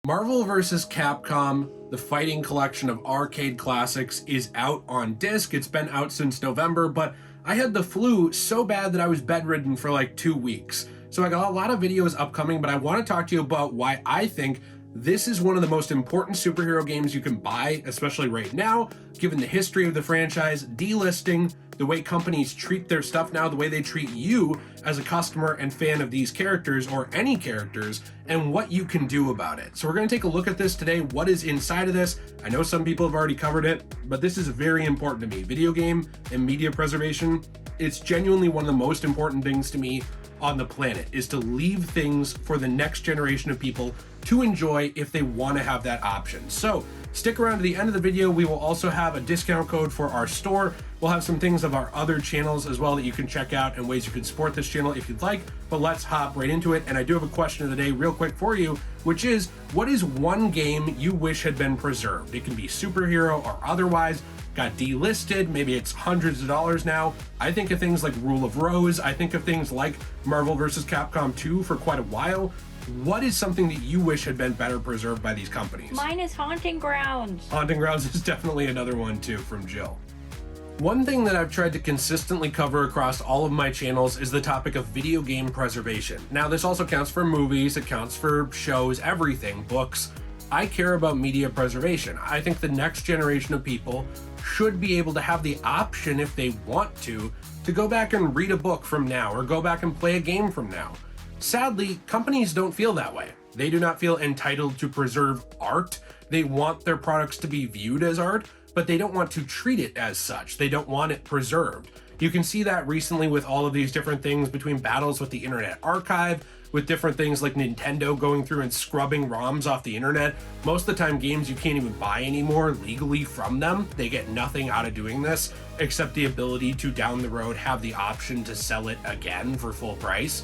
Marvel vs. Capcom, the Fighting Collection of arcade classics, is out on disc. It's been out since November, but I had the flu so bad that I was bedridden for like 2 weeks. So I got a lot of videos upcoming, but I want to talk to you about why I think this is one of the most important superhero games you can buy, especially right now, given the history of the franchise, delisting, the way companies treat their stuff now, the way they treat you as a customer and fan of these characters or any characters, and what you can do about it. So we're going to take a look at this today, what is inside of this. I know some people have already covered it, but this is very important to me. Video game and media preservation, it's genuinely one of the most important things to me on the planet, is to leave things for the next generation of people to enjoy if they want to have that option. So stick around to the end of the video. We will also have a discount code for our store. We'll have some things of our other channels as well that you can check out and ways you can support this channel if you'd like, but let's hop right into it. And I do have a question of the day real quick for you, which is, what is one game you wish had been preserved? It can be superhero or otherwise, got delisted, maybe it's hundreds of dollars now. I think of things like Rule of Rose. I think of things like Marvel vs. Capcom 2 for quite a while. What is something that you wish had been better preserved by these companies? Mine is Haunting Grounds. Haunting Grounds is definitely another one too from Jill. One thing that I've tried to consistently cover across all of my channels is the topic of video game preservation. Now, this also counts for movies, it counts for shows, everything, books. I care about media preservation. I think the next generation of people should be able to have the option, if they want to go back and read a book from now or go back and play a game from now. Sadly, companies don't feel that way. They do not feel entitled to preserve art. They want their products to be viewed as art, but they don't want to treat it as such. They don't want it preserved. You can see that recently with all of these different things between battles with the Internet Archive, with different things like Nintendo going through and scrubbing ROMs off the internet. Most of the time, games you can't even buy anymore legally from them. They get nothing out of doing this except the ability to down the road have the option to sell it again for full price.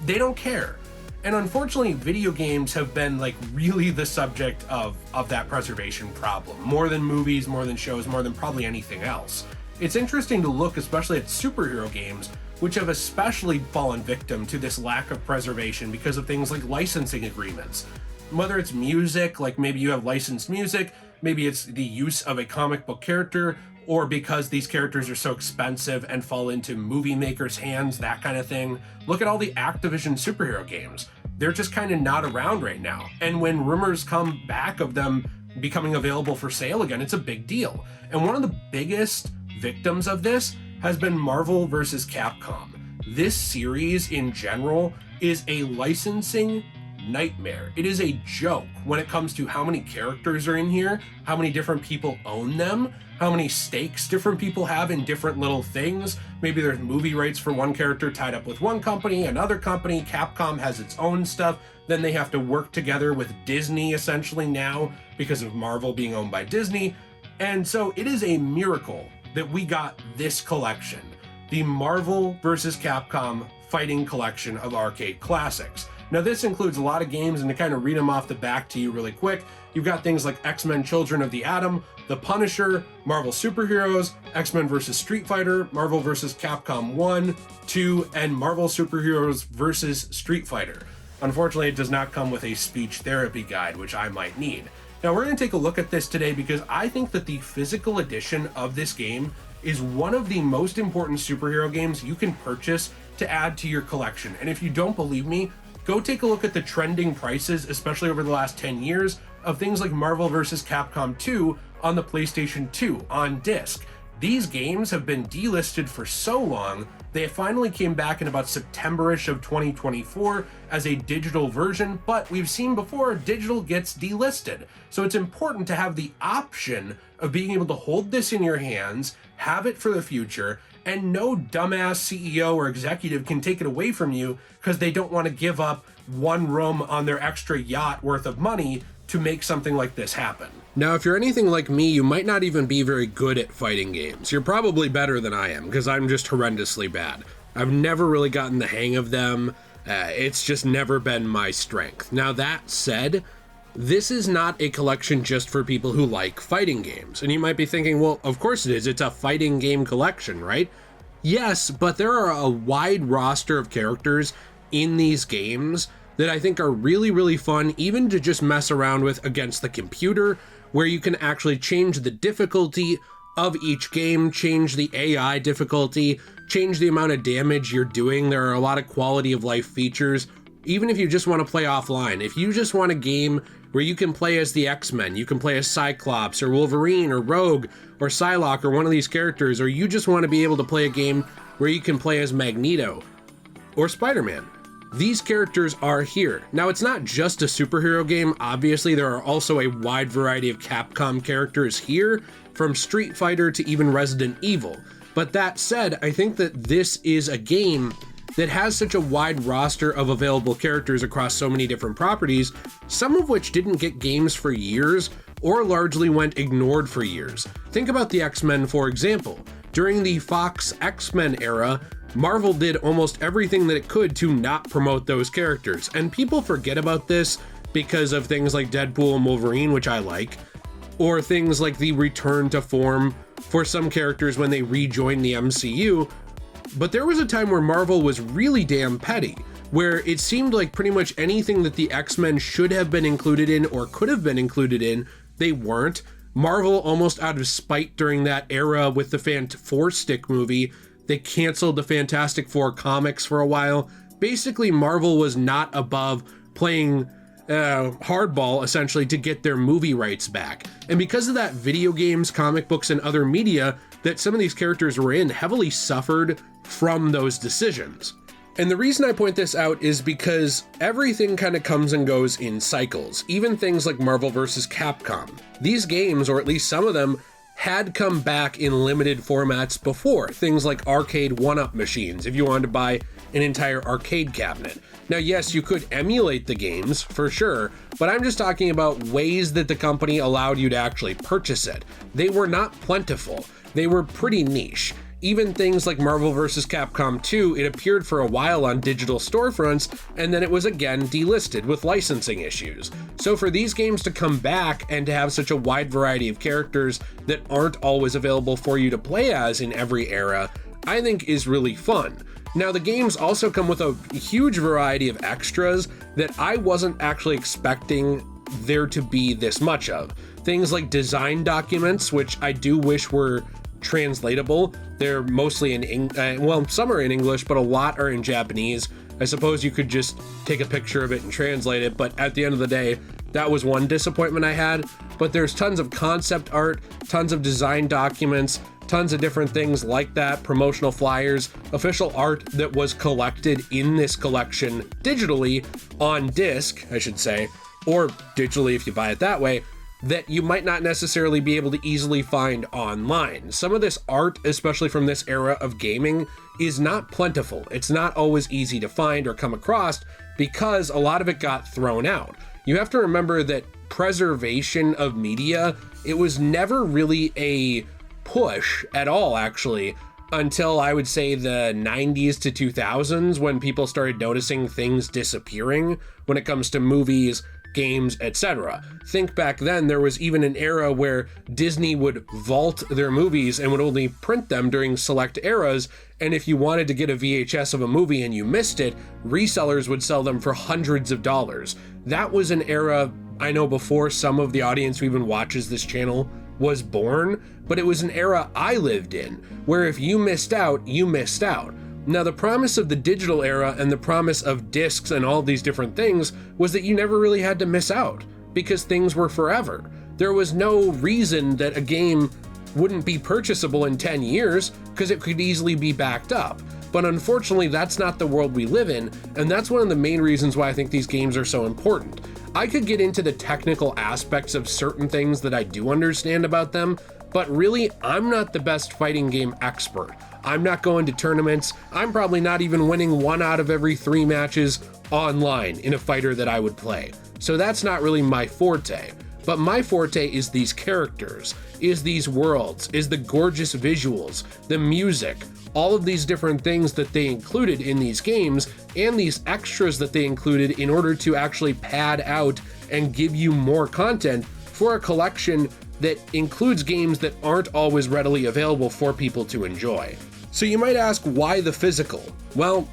They don't care. And unfortunately, video games have been like really the subject of that preservation problem, more than movies, more than shows, more than probably anything else. It's interesting to look especially at superhero games, which have especially fallen victim to this lack of preservation because of things like licensing agreements. Whether it's music, like maybe you have licensed music, maybe it's the use of a comic book character, or because these characters are so expensive and fall into movie makers' hands, that kind of thing. Look at all the Activision superhero games. They're just kind of not around right now. And when rumors come back of them becoming available for sale again, it's a big deal. And one of the biggest victims of this has been Marvel vs. Capcom. This series in general is a licensing nightmare. It is a joke when it comes to how many characters are in here, how many different people own them, how many stakes different people have in different little things. Maybe there's movie rights for one character tied up with one company, another company, Capcom has its own stuff. Then they have to work together with Disney essentially now because of Marvel being owned by Disney. And so it is a miracle that we got this collection, the Marvel vs. Capcom Fighting Collection of arcade classics. Now, this includes a lot of games, and to kind of read them off the back to you really quick, you've got things like X-Men Children of the Atom, The Punisher, Marvel Superheroes, X-Men vs. Street Fighter, Marvel vs. Capcom 1, 2, and Marvel Superheroes vs. Street Fighter. Unfortunately, it does not come with a speech therapy guide, which I might need. Now, we're going to take a look at this today because I think that the physical edition of this game is one of the most important superhero games you can purchase to add to your collection. And if you don't believe me, go take a look at the trending prices, especially over the last 10 years, of things like Marvel vs. Capcom 2 on the PlayStation 2 on disc. These games have been delisted for so long, they finally came back in about September-ish of 2024 as a digital version, but we've seen before digital gets delisted. So it's important to have the option of being able to hold this in your hands, have it for the future, and no dumbass CEO or executive can take it away from you because they don't want to give up one room on their extra yacht worth of money to make something like this happen. Now, if you're anything like me, you might not even be very good at fighting games. You're probably better than I am because I'm just horrendously bad. I've never really gotten the hang of them. It's just never been my strength. Now, that said, this is not a collection just for people who like fighting games. And you might be thinking, well, of course it is. It's a fighting game collection, right? Yes, but there are a wide roster of characters in these games that I think are really, really fun, even to just mess around with against the computer, where you can actually change the difficulty of each game, change the AI difficulty, change the amount of damage you're doing. There are a lot of quality of life features. Even if you just want to play offline, if you just want a game where you can play as the X-Men, you can play as Cyclops or Wolverine or Rogue or Psylocke or one of these characters, or you just want to be able to play a game where you can play as Magneto or Spider-Man, these characters are here. Now, it's not just a superhero game. Obviously, there are also a wide variety of Capcom characters here, from Street Fighter to even Resident Evil. But that said, I think that this is a game that has such a wide roster of available characters across so many different properties, some of which didn't get games for years or largely went ignored for years. Think about the X-Men, for example. During the Fox X-Men era, Marvel did almost everything that it could to not promote those characters, and people forget about this because of things like Deadpool and Wolverine, which I like, or things like the return to form for some characters when they rejoin the MCU. But there was a time where Marvel was really damn petty, where it seemed like pretty much anything that the X-Men should have been included in or could have been included in, they weren't. Marvel, almost out of spite during that era with the Four Stick movie, they canceled the Fantastic Four comics for a while. Basically, Marvel was not above playing hardball, essentially, to get their movie rights back. And because of that, video games, comic books, and other media that some of these characters were in heavily suffered from those decisions. And the reason I point this out is because everything kind of comes and goes in cycles, even things like Marvel vs. Capcom. These games, or at least some of them, had come back in limited formats before, things like arcade one-up machines, if you wanted to buy an entire arcade cabinet. Now, yes, you could emulate the games, for sure, but I'm just talking about ways that the company allowed you to actually purchase it. They were not plentiful. They were pretty niche. Even things like Marvel vs. Capcom 2, it appeared for a while on digital storefronts, and then it was again delisted with licensing issues. So for these games to come back and to have such a wide variety of characters that aren't always available for you to play as in every era, I think is really fun. Now, the games also come with a huge variety of extras that I wasn't actually expecting there to be this much of. Things like design documents, which I do wish were translatable. They're mostly in some are in English, but a lot are in Japanese. I suppose you could just take a picture of it and translate it, but at the end of the day, that was one disappointment I had. But there's tons of concept art, tons of design documents, tons of different things like that, promotional flyers, official art that was collected in this collection digitally on disc, I should say, or digitally if you buy it that way, that you might not necessarily be able to easily find online. Some of this art, especially from this era of gaming, is not plentiful. It's not always easy to find or come across because a lot of it got thrown out. You have to remember that preservation of media, it was never really a push at all, actually, until I would say the 90s to 2000s, when people started noticing things disappearing when it comes to movies, games, etc. Think back then, there was even an era where Disney would vault their movies and would only print them during select eras, and if you wanted to get a VHS of a movie and you missed it, resellers would sell them for hundreds of dollars. That was an era, I know, before some of the audience who even watches this channel was born, but it was an era I lived in, where if you missed out, you missed out. Now, the promise of the digital era and the promise of discs and all these different things was that you never really had to miss out, because things were forever. There was no reason that a game wouldn't be purchasable in 10 years, because it could easily be backed up. But unfortunately, that's not the world we live in, and that's one of the main reasons why I think these games are so important. I could get into the technical aspects of certain things that I do understand about them, but really, I'm not the best fighting game expert. I'm not going to tournaments. I'm probably not even winning 1 out of every 3 matches online in a fighter that I would play. So that's not really my forte. But my forte is these characters, is these worlds, is the gorgeous visuals, the music, all of these different things that they included in these games, and these extras that they included in order to actually pad out and give you more content for a collection that includes games that aren't always readily available for people to enjoy. So you might ask, why the physical? Well,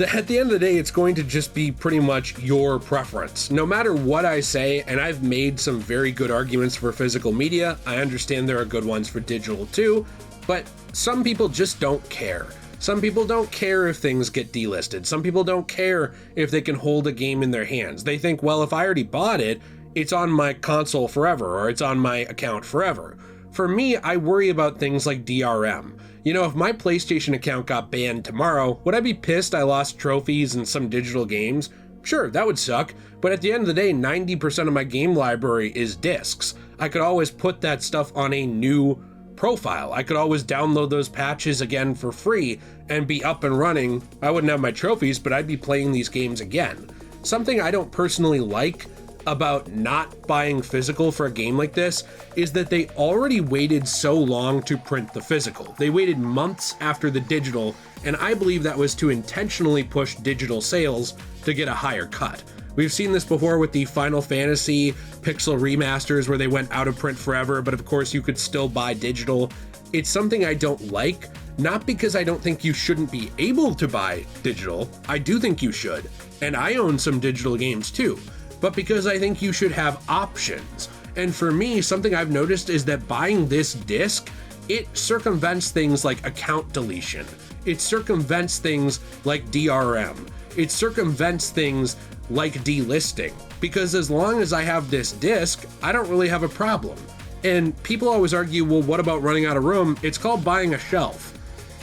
At the end of the day, it's going to just be pretty much your preference. No matter what I say, and I've made some very good arguments for physical media, I understand there are good ones for digital too, but some people just don't care. Some people don't care if things get delisted. Some people don't care if they can hold a game in their hands. They think, well, if I already bought it, it's on my console forever, or it's on my account forever. For me, I worry about things like DRM. You know, if my PlayStation account got banned tomorrow, would I be pissed I lost trophies and some digital games? Sure, that would suck, but at the end of the day, 90% of my game library is discs. I could always put that stuff on a new profile. I could always download those patches again for free and be up and running. I wouldn't have my trophies, but I'd be playing these games again. Something I don't personally like about not buying physical for a game like this is that they already waited so long to print the physical. They waited months after the digital, and I believe that was to intentionally push digital sales to get a higher cut. We've seen this before with the Final Fantasy Pixel remasters where they went out of print forever, but of course you could still buy digital. It's something I don't like, not because I don't think you shouldn't be able to buy digital. I do think you should, and I own some digital games too, but because I think you should have options. And for me, something I've noticed is that buying this disc, it circumvents things like account deletion. It circumvents things like DRM. It circumvents things like delisting. Because as long as I have this disc, I don't really have a problem. And people always argue, well, what about running out of room? It's called buying a shelf.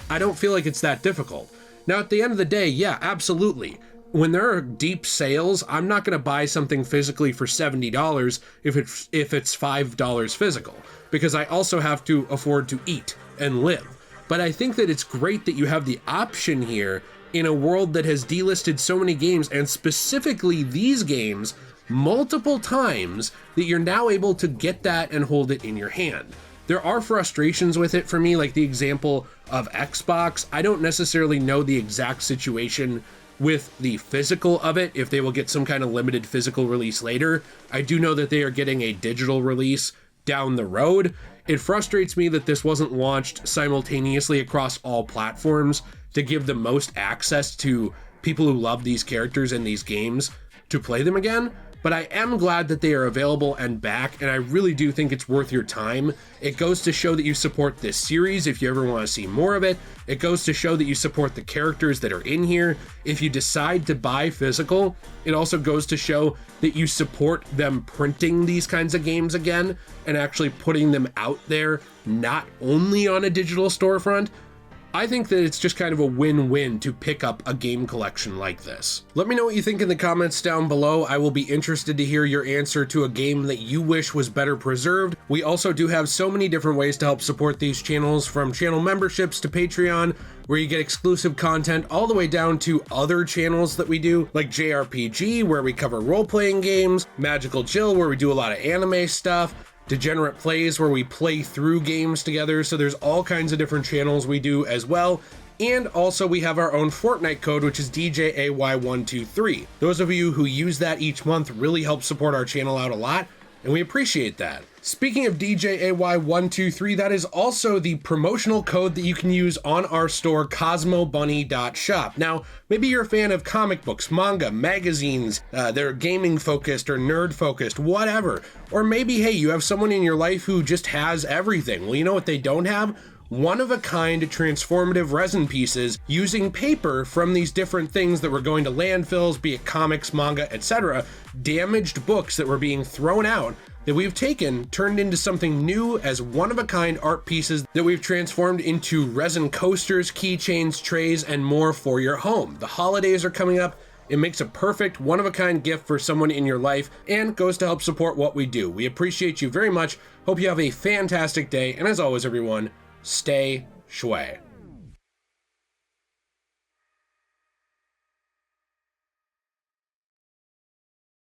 I don't feel like it's that difficult. Now, at the end of the day, yeah, absolutely. When there are deep sales, I'm not going to buy something physically for $70 if it's $5 physical, because I also have to afford to eat and live. But I think that it's great that you have the option here in a world that has delisted so many games, and specifically these games, multiple times, that you're now able to get that and hold it in your hand. There are frustrations with it for me, like the example of Xbox. I don't necessarily know the exact situation with the physical of it, if they will get some kind of limited physical release later. I do know that they are getting a digital release down the road. It frustrates me that this wasn't launched simultaneously across all platforms to give the most access to people who love these characters and these games to play them again. But I am glad that they are available and back, and I really do think it's worth your time. It goes to show that you support this series if you ever want to see more of it. It goes to show that you support the characters that are in here. If you decide to buy physical, it also goes to show that you support them printing these kinds of games again and actually putting them out there, not only on a digital storefront. I think that it's just kind of a win-win to pick up a game collection like this. Let me know what you think in the comments down below. I will be interested to hear your answer to a game that you wish was better preserved. We also do have so many different ways to help support these channels, from channel memberships to Patreon, where you get exclusive content, all the way down to other channels that we do, like JayRPG, where we cover role-playing games, Magical Jill, where we do a lot of anime stuff, Degenerate Plays, where we play through games together. So there's all kinds of different channels we do as well. And also we have our own Fortnite code, which is DJAY123. Those of you who use that each month really help support our channel out a lot, and we appreciate that. Speaking of DJAY123, that is also the promotional code that you can use on our store, CosmoBunny.shop. Now, maybe you're a fan of comic books, manga, magazines, they're gaming focused or nerd focused, whatever. Or maybe, hey, you have someone in your life who just has everything. Well, you know what they don't have? One-of-a-kind transformative resin pieces using paper from these different things that were going to landfills, be it comics, manga, etc., damaged books that were being thrown out, that we've taken, turned into something new as one-of-a-kind art pieces that we've transformed into resin coasters, keychains, trays, and more for your home. The holidays are coming up. It makes a perfect one-of-a-kind gift for someone in your life and goes to help support what we do. We appreciate you very much. Hope you have a fantastic day, and as always, everyone, stay shui.